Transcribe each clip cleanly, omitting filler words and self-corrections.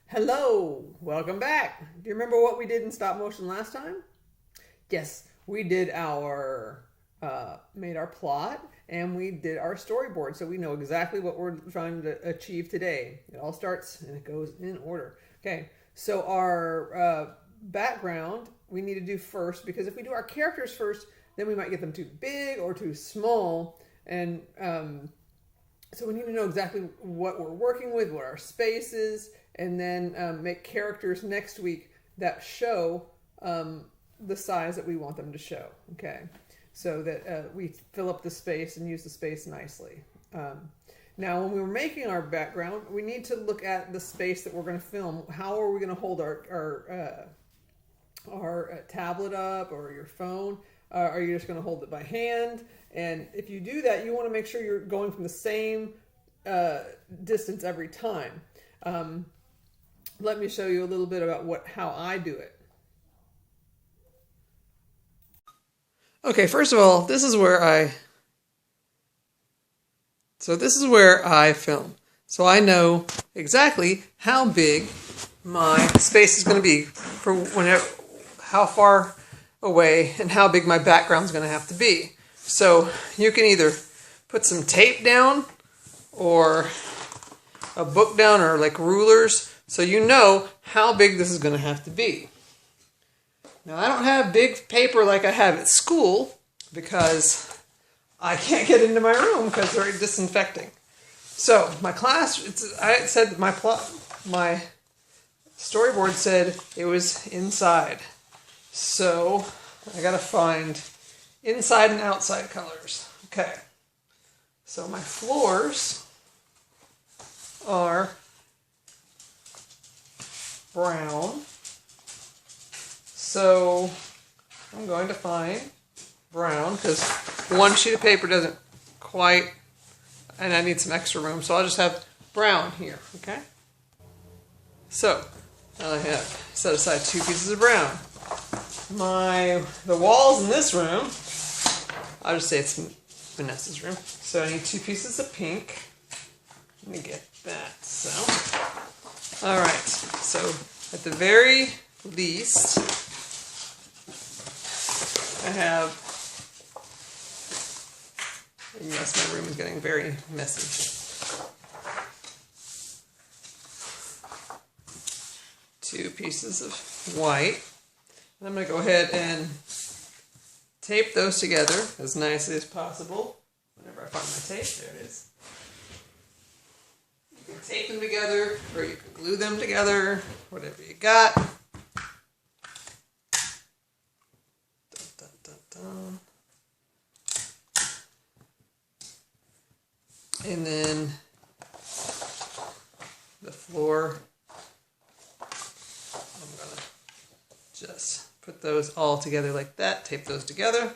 Hello, welcome back. Do you remember what we did in stop motion last time? Yes, we did our made our plot and we did our storyboard, so we know exactly what we're trying to achieve today. It all starts and it goes in order. Okay, so our background we need to do first because if we do our characters first, then we might get them too big or too small, and so we need to know exactly what we're working with, what our space is, and then make characters next week that show the size that we want them to show. Okay, so that we fill up the space and use the space nicely. Now, when we were making our background, we need to look at the space that we're going to film. How are we going to hold our tablet up or your phone? Are you just going to hold it by hand? And if you do that, you want to make sure you're going from the same distance every time. Let me show you a little bit about how I do it. Okay, first of all, this is where I film. So I know exactly how big my space is going to be for whenever, how far away and how big my background is going to have to be. So you can either put some tape down or a book down or like rulers so you know how big this is going to have to be. Now I don't have big paper like I have at school because I can't get into my room because they're disinfecting. So my class, I said my storyboard said it was inside. So I gotta find inside and outside colors. Okay. So my floors are brown. So I'm going to find brown because one sheet of paper doesn't quite, and I need some extra room, so I'll just have brown here, okay? So now I have set aside 2 pieces of brown. The walls in this room, I'll just say it's Vanessa's room. So I need 2 pieces of pink. Let me get that. So, all right. So at the very least, I have. Yes, my room is getting very messy. 2 pieces of white. And I'm going to go ahead and tape those together as nicely as possible. Whenever I find my tape, there it is. You can tape them together, or you can glue them together, whatever you got. Dun, dun, dun, dun. And then the floor, I'm going to just put those all together like that, tape those together.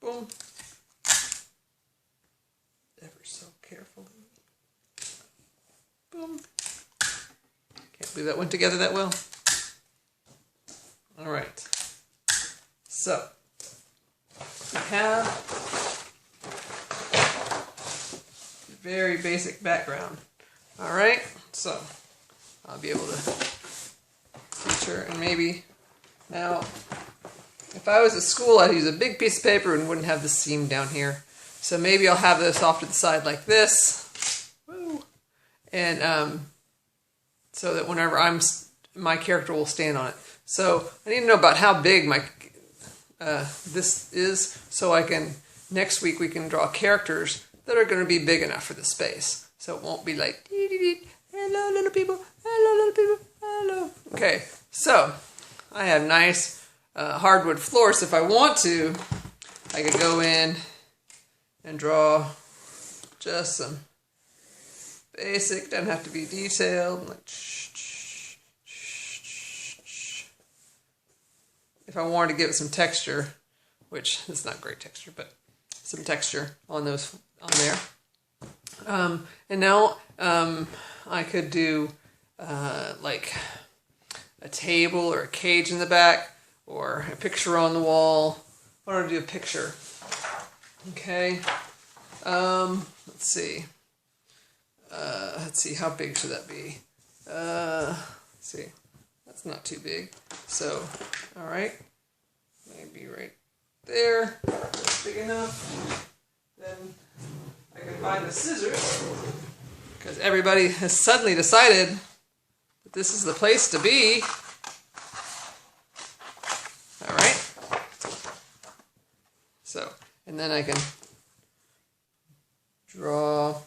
Boom. Ever so carefully. Boom. Can't believe that went together that well. All right. So, we have very basic background. All right, so I'll be able to teach her, and maybe now, if I was at school, I'd use a big piece of paper and wouldn't have the seam down here. So maybe I'll have this off to the side like this. Woo. And so that whenever my character will stand on it. So I need to know about how big my this is, so I can next week we can draw characters that are going to be big enough for the space. So it won't be like hello little people, hello little people, hello. Okay, so I have nice hardwood floors. If I want to, I could go in and draw just some basic, doesn't have to be detailed. Like, if I wanted to give it some texture, which is not great texture, but some texture on there. And now I could do like a table or a cage in the back or a picture on the wall. I want to do a picture. Okay. Let's see. How big should that be? Let's see, that's not too big. So, all right, maybe right there. That's big enough. Then I can find the scissors because everybody has suddenly decided that this is the place to be. All right. So, and then I can draw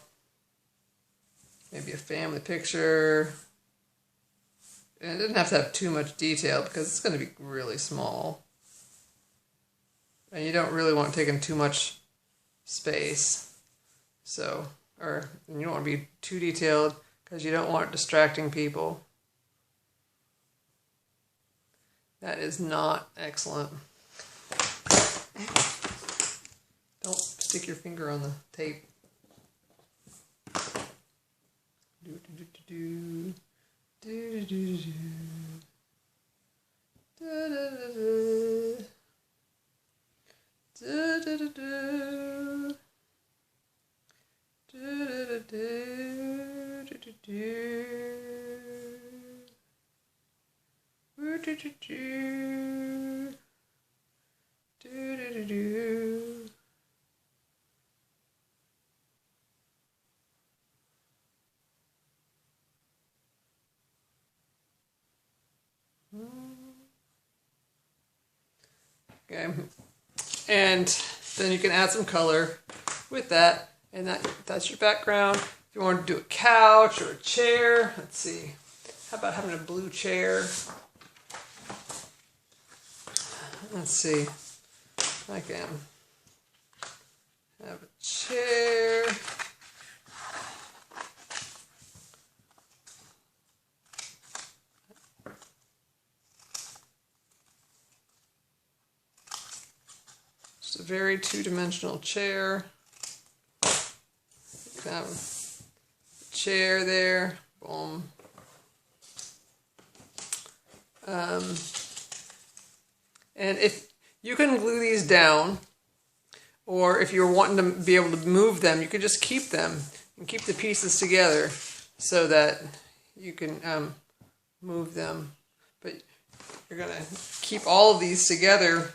maybe a family picture. And it doesn't have to have too much detail because it's going to be really small. And you don't really want to take in too much space. So, or you don't want to be too detailed because you don't want distracting people. That is not excellent. Don't stick your finger on the tape. Okay, and then you can add some color with that, and that's your background. If you want to do a couch or a chair, let's see, how about having a blue chair? Let's see, I can have a chair. Just a very two-dimensional chair. You can have a chair there. Boom. And if you can glue these down, or if you're wanting to be able to move them, you can just keep them and keep the pieces together so that you can move them. But you're going to keep all of these together,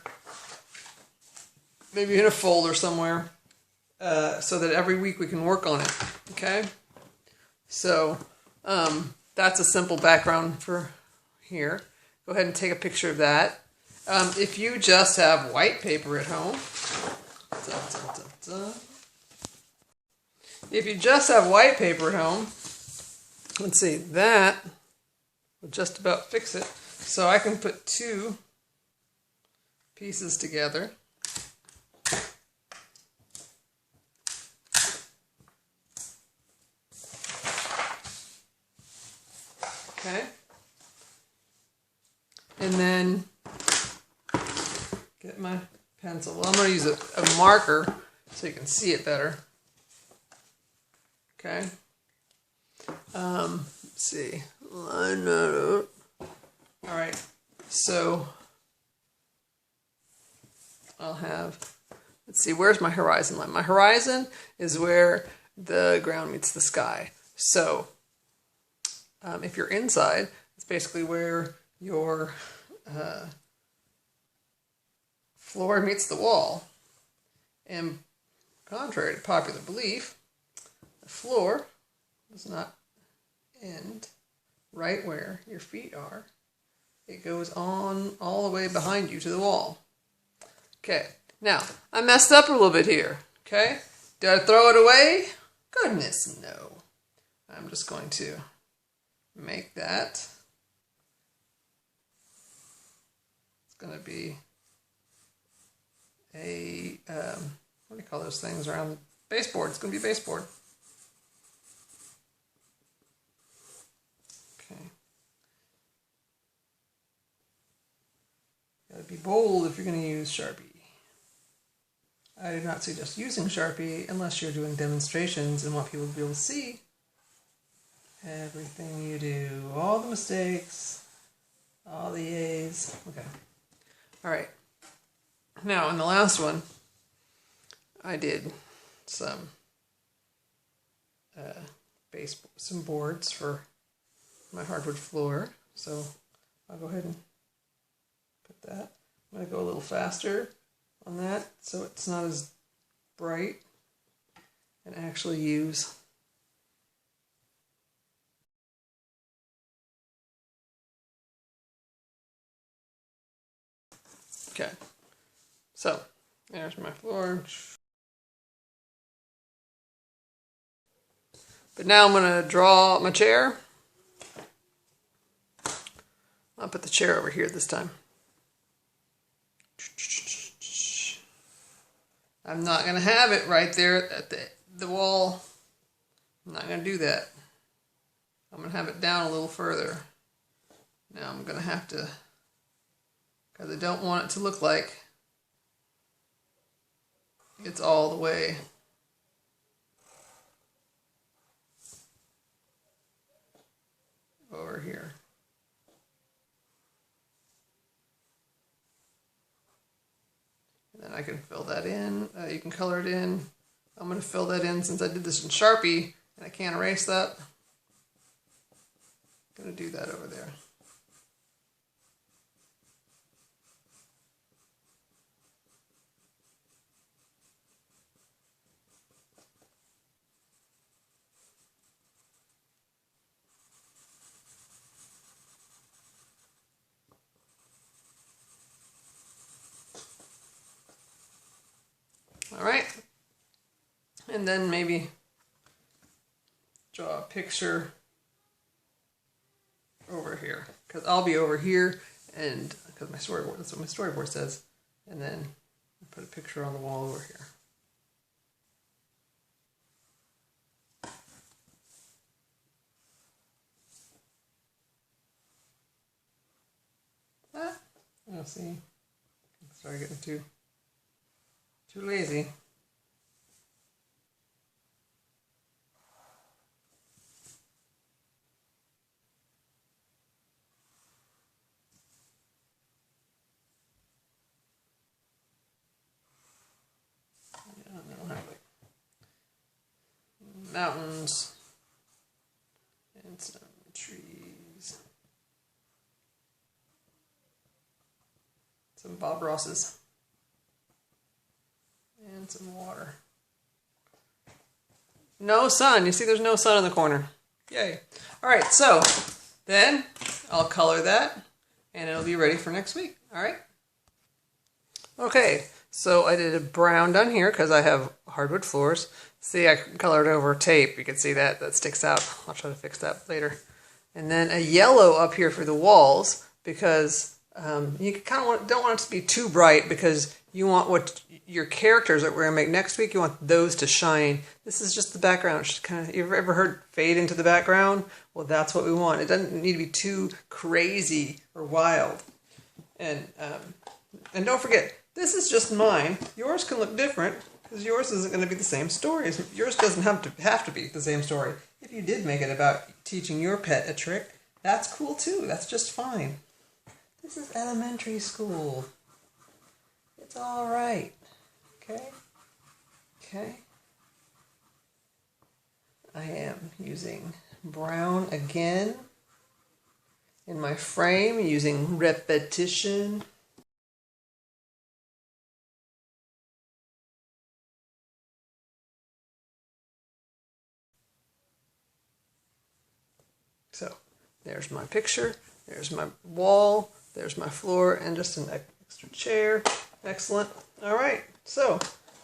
maybe in a folder somewhere, so that every week we can work on it, okay? So that's a simple background for here. Go ahead and take a picture of that. If you just have white paper at home, if you just have white paper at home, let's see, that will just about fix it. So I can put two pieces together. Okay. And then get my pencil. Well, I'm going to use a marker so you can see it better. Okay. Let's see. Line that up. All right. So I'll have, let's see, where's my horizon line? My horizon is where the ground meets the sky. So if you're inside, it's basically where your floor meets the wall. And contrary to popular belief, the floor does not end right where your feet are. It goes on all the way behind you to the wall. Okay, now, I messed up a little bit here, okay? Did I throw it away? Goodness, no. I'm just going to make that. It's going to be a, what do you call those things around the baseboard? It's going to be a baseboard. Okay. Got to be bold if you're going to use Sharpie. I do not suggest using Sharpie unless you're doing demonstrations and want people to be able to see everything you do, all the mistakes, all the A's. Okay. All right. Now, in the last one, I did some boards for my hardwood floor. So I'll go ahead and put that. I'm going to go a little faster on that so it's not as bright, and actually use okay. So there's my floor. But now I'm going to draw my chair. I'll put the chair over here this time. I'm not going to have it right there at the wall. I'm not going to do that. I'm going to have it down a little further. Now I'm going to have to, because I don't want it to look like it's all the way over here. And then I can fill that in. You can color it in. I'm going to fill that in since I did this in Sharpie and I can't erase that. I'm going to do that over there. All right, and then maybe draw a picture over here, because I'll be over here, and because my storyboard, that's what my storyboard says, and then put a picture on the wall over here. I'll see. Sorry, getting too lazy. Yeah, I don't have like mountains and some trees, some Bob Rosses. And some water. No sun. You see there's no sun in the corner. Yay. Alright, so then I'll color that and it'll be ready for next week. Alright? Okay, so I did a brown down here because I have hardwood floors. See, I colored over tape. You can see that sticks out. I'll try to fix that later. And then a yellow up here for the walls because you kind of don't want it to be too bright because you want what your characters that we're going to make next week, you want those to shine. This is just the background. It's just kind of, you've ever heard fade into the background? Well, that's what we want. It doesn't need to be too crazy or wild. And don't forget, this is just mine. Yours can look different because yours isn't going to be the same story. Yours doesn't have to be the same story. If you did make it about teaching your pet a trick, that's cool too. That's just fine. This is elementary school. It's all right. Okay? Okay. I am using brown again in my frame, using repetition. So, there's my picture, there's my wall, there's my floor, and just an extra chair. Excellent. All right, so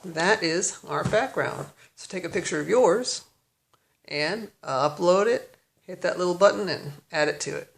that is our background. So take a picture of yours and upload it, hit that little button and add it to it.